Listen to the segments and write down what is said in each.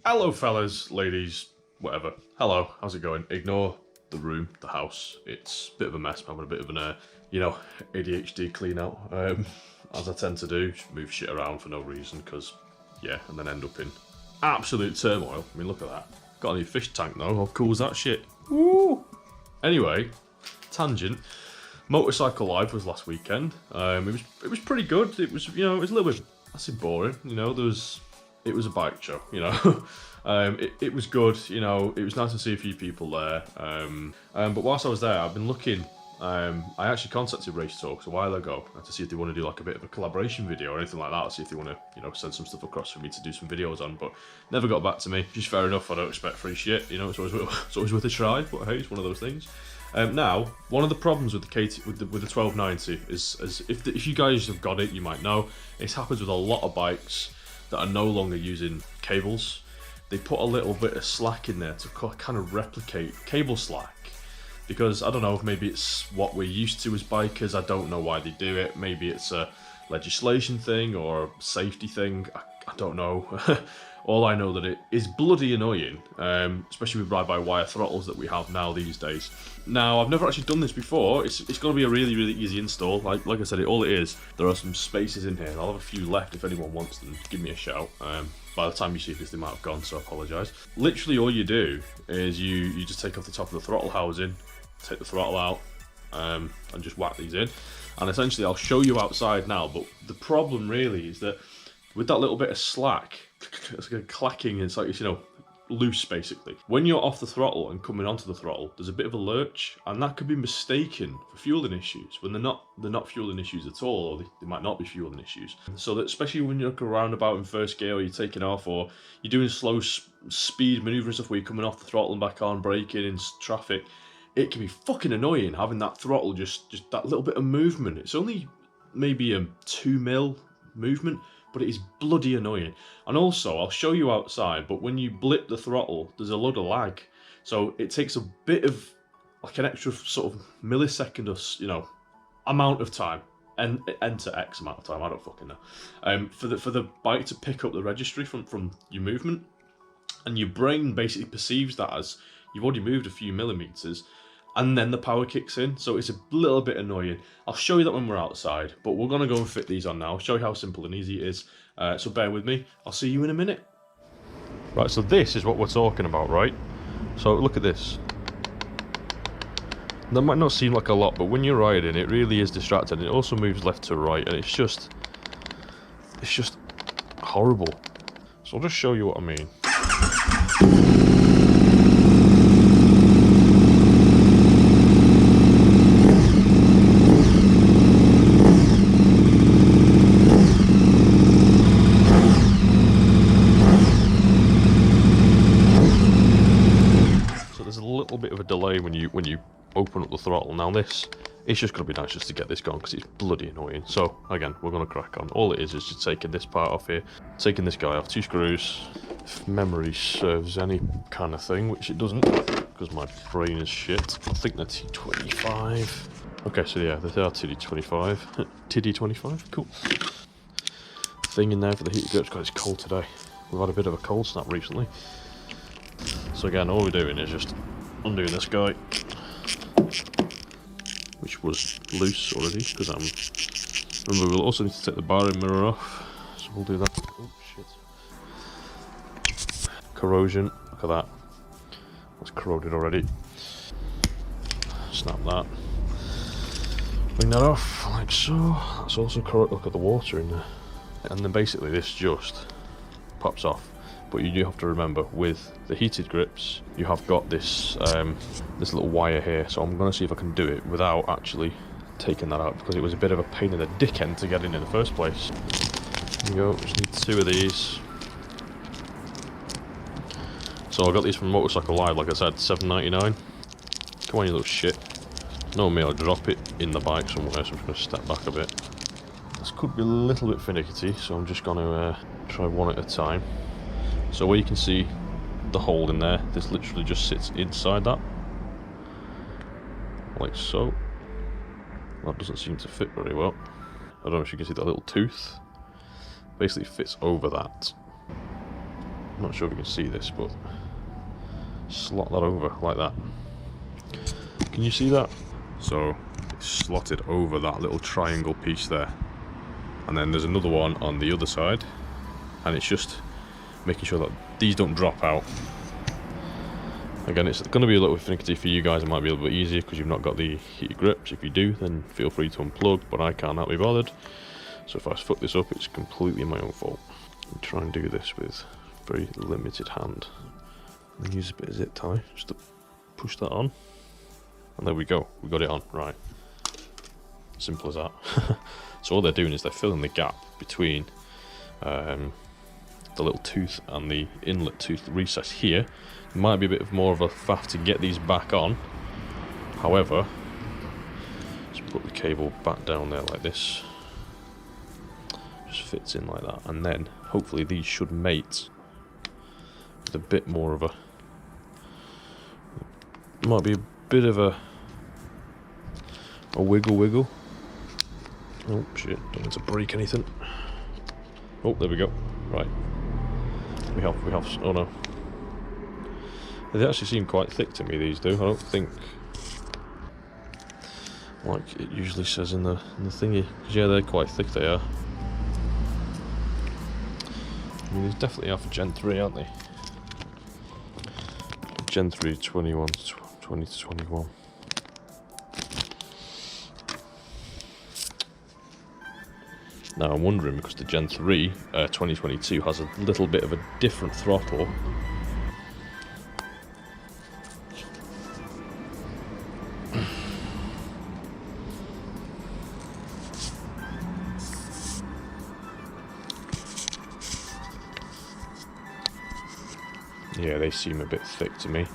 Hello fellas, ladies, whatever. Hello, how's it going? Ignore the room, the house. It's a bit of a mess. I'm having a bit of an, ADHD clean out. As I tend to do, just move shit around for no reason, because, yeah, and then end up in absolute turmoil. I mean, look at that. Got a new fish tank though, how cool is that shit? Woo! Anyway, tangent. Motorcycle Live was last weekend. It was pretty good. It was, it was a little bit, I say boring, it was a bike show, it was good, it was nice to see a few people there. But whilst I was there, I've been looking, I actually contacted RaceTorx a while ago to see if they want to do like a bit of a collaboration video or anything like that, or see if they want to, send some stuff across for me to do some videos on, but never got back to me. Just fair enough, I don't expect free shit, it's always worth a try, but hey, it's one of those things. Now, one of the problems with the 1290 is if you guys have got it, you might know, it happens with a lot of bikes that are no longer using cables. They put a little bit of slack in there to kind of replicate cable slack, because I don't know, maybe it's what we're used to as bikers. I don't know why they do it. Maybe it's a legislation thing or a safety thing. I don't know. All I know that it is bloody annoying, especially with ride-by-wire throttles that we have now these days. Now, I've never actually done this before. It's going to be a really, really easy install. Like I said, all it is, there are some spacers in here. I'll have a few left if anyone wants them. Give me a shout. By the time you see this, they might have gone, so I apologise. Literally, all you do is you just take off the top of the throttle housing, take the throttle out, and just whack these in. And essentially, I'll show you outside now, but the problem really is that with that little bit of slack, it's like a clacking, it's like, loose basically. When you're off the throttle and coming onto the throttle, there's a bit of a lurch, and that could be mistaken for fueling issues when they're not fueling issues at all, or they might not be fueling issues. So that, especially when you're looking roundabout in first gear, or you're taking off, or you're doing slow speed maneuvering stuff where you're coming off the throttle and back on, braking in traffic, it can be fucking annoying having that throttle just that little bit of movement. It's only maybe a 2 mil movement, but it is bloody annoying. And also, I'll show you outside, but when you blip the throttle, there's a load of lag. So it takes a bit of, like an extra sort of millisecond or, amount of time, and enter X amount of time, I don't fucking know, for the bike to pick up the registry from your movement. And your brain basically perceives that as you've already moved a few millimeters, and then the power kicks in, so it's a little bit annoying. I'll show you that when we're outside, but we're gonna go and fit these on now. I'll show you how simple and easy it is, so bear with me. I'll see you in a minute. Right, so this is what we're talking about, right? So look at this. That might not seem like a lot, but when you're riding, it really is distracting. It also moves left to right, and it's just horrible. So I'll just show you what I mean. Bit of a delay when you open up the throttle. Now this, it's just going to be nice just to get this going because it's bloody annoying. So again, we're going to crack on. All it is just taking this part off here, taking this guy off, 2 screws, if memory serves any kind of thing, which it doesn't because my brain is shit. I think they're T25. Okay, so yeah, they are TD25. TD25, cool. Thing in there for the heated grips because it's cold today. We've had a bit of a cold snap recently. So again, all we're doing is just undoing this guy, which was loose already, because remember, we'll also need to take the barring mirror off, so we'll do that. Oh shit. Corrosion, look at that. That's corroded already. Snap that. Bring that off, like so. That's also corroded. Look at the water in there. And then basically this just pops off. But you do have to remember, with the heated grips, you have got this this little wire here. So I'm going to see if I can do it without actually taking that out, because it was a bit of a pain in the dick end to get in the first place. There you go, just need 2 of these. So I got these from Motorcycle Live, like I said, $7.99. Come on, you little shit. No me, I'll drop it in the bike somewhere, so I'm just going to step back a bit. This could be a little bit finicky, so I'm just going to try one at a time. So where you can see the hole in there, this literally just sits inside that, like so. That doesn't seem to fit very well. I don't know if you can see that little tooth. Basically fits over that. I'm not sure if you can see this, but slot that over like that. Can you see that? So it's slotted over that little triangle piece there, and then there's another one on the other side, and it's just making sure that these don't drop out. Again, it's going to be a little finicky for you guys. It might be a little bit easier because you've not got the heated grips. If you do, then feel free to unplug, but I can't be bothered. So if I fuck this up, it's completely my own fault. I'll try and do this with very limited hand. And use a bit of zip tie just to push that on. And there we go, we got it on, right. Simple as that. So all they're doing is they're filling the gap between the little tooth and the inlet tooth recess here. It might be a bit more of a faff to get these back on. However, just put the cable back down there like this. Just fits in like that, and then hopefully these should mate with a bit more of a, might be a bit of a wiggle. Oh shit, don't want to break anything. Oh, there we go. Right, we have, oh no. They actually seem quite thick to me, these do. I don't think, like it usually says in the thingy. Yeah, they're quite thick, they are. I mean, these definitely are for Gen 3, aren't they? Gen 3, 21, 20 to 21. Now I'm wondering, because the Gen 3 2022 has a little bit of a different throttle. Yeah, they seem a bit thick to me,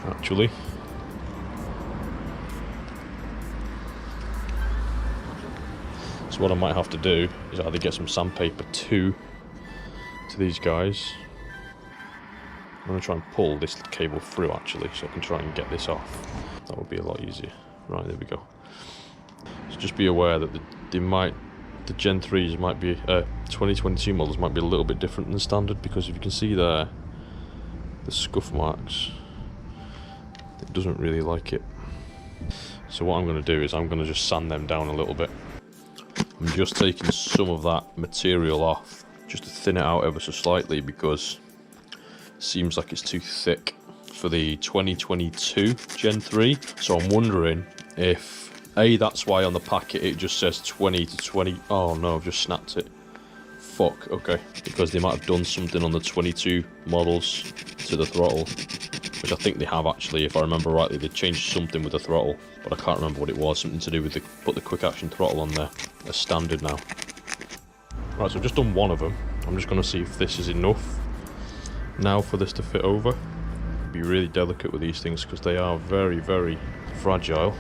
actually. So what I might have to do is either get some sandpaper to these guys. I'm going to try and pull this cable through actually, so I can try and get this off. That would be a lot easier. Right, there we go. So just be aware that the Gen 3s might be, 2022 models might be a little bit different than standard, because if you can see there, the scuff marks, it doesn't really like it. So what I'm going to do is I'm going to just sand them down a little bit. I'm just taking some of that material off, just to thin it out ever so slightly, because it seems like it's too thick for the 2022 Gen 3. So I'm wondering if, that's why on the packet it just says 20 to 20. Oh no, I've just snapped it. Fuck, okay. Because they might have done something on the 22 models to the throttle, which I think they have actually, if I remember rightly. They changed something with the throttle, but I can't remember what it was. Something to do with put the quick action throttle on there as standard now. Right, so I've just done one of them. I'm just going to see if this is enough now for this to fit over. Be really delicate with these things because they are very, very fragile.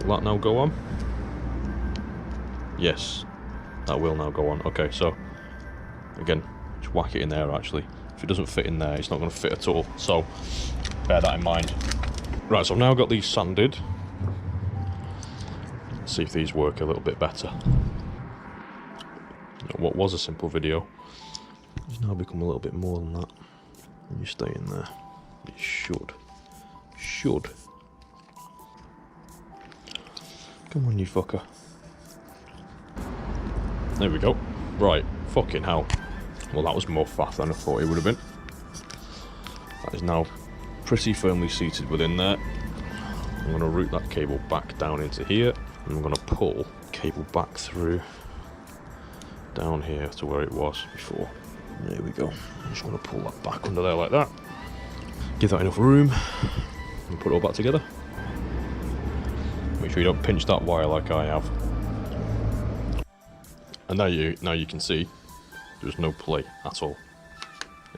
Will that now go on? Yes, that will now go on. Okay, so again, just whack it in there actually. If it doesn't fit in there, it's not going to fit at all, so bear that in mind. Right, so I've now got these sanded. Let's see if these work a little bit better. What was a simple video has now become a little bit more than that. And you stay in there. It should. Come on, you fucker. There we go. Right, fucking hell. Well, that was more faff than I thought it would have been. That is now pretty firmly seated within there. I'm going to route that cable back down into here, and I'm going to pull the cable back through down here to where it was before. There we go. I'm just going to pull that back under there like that. Give that enough room, and put it all back together. Make sure you don't pinch that wire like I have. And now you can see there's no play at all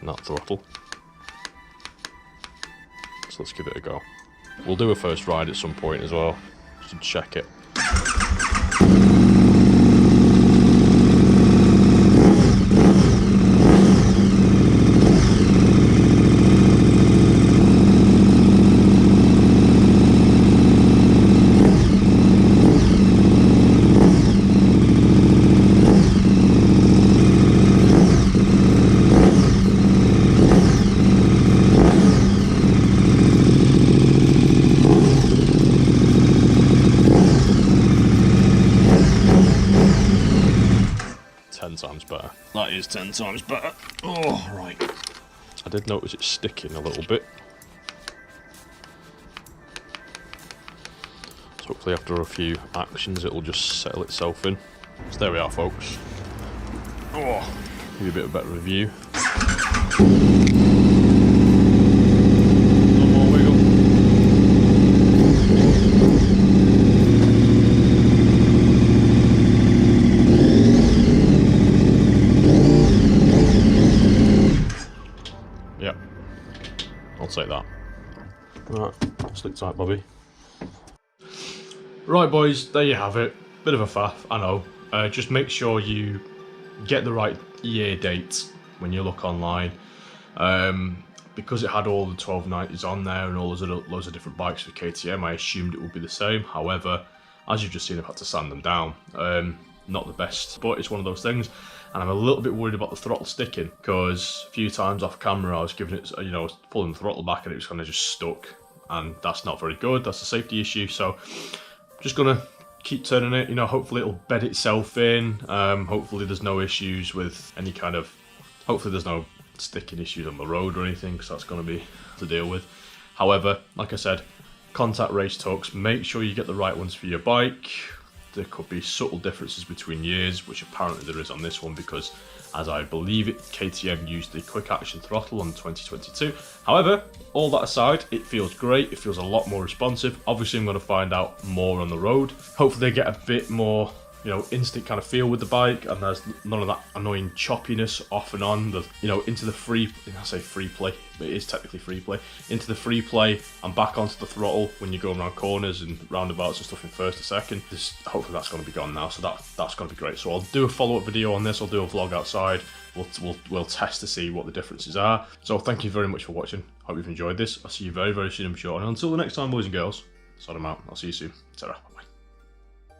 in that throttle. So let's give it a go. We'll do a first ride at some point as well, just to check it. better. That is 10 times better. Oh, right. I did notice it's sticking a little bit. So hopefully after a few actions it'll just settle itself in. So there we are, folks. Oh, give you a bit of a better review. No more wiggle. Yep, I'll take that. Right, stick tight, Bobby. Right, boys, there you have it. Bit of a faff, I know. Just make sure you get the right year date when you look online. Because it had all the 1290s on there and all those other loads of different bikes for KTM, I assumed it would be the same. However, as you've just seen, I've had to sand them down. Not the best, but it's one of those things. And I'm a little bit worried about the throttle sticking, because a few times off camera I was giving it, you know, I was pulling the throttle back and it was kind of just stuck. And that's not very good, that's a safety issue. So just gonna keep turning it, you know, hopefully it'll bed itself in. Hopefully there's no issues with any kind of, hopefully there's no sticking issues on the road or anything, because that's going to be to deal with. However, like I said, contact RaceTorx, make sure you get the right ones for your bike. There could be subtle differences between years, which apparently there is on this one, because as I believe it, KTM used the quick action throttle on 2022. However, all that aside, it feels great, it feels a lot more responsive. Obviously I'm going to find out more on the road. Hopefully they get a bit more, you know, instant kind of feel with the bike, and there's none of that annoying choppiness off and on, the, you know, into the free, I say free play, but it is technically free play, into the free play and back onto the throttle when you're going around corners and roundabouts and stuff in first or second. Hopefully that's going to be gone now, so that's going to be great. So I'll do a follow-up video on this, I'll do a vlog outside, we'll test to see what the differences are. So thank you very much for watching, hope you've enjoyed this. I'll see you very, very soon, I'm sure, and until the next time, boys and girls, sort them out, I'll see you soon. Ta-ra, bye.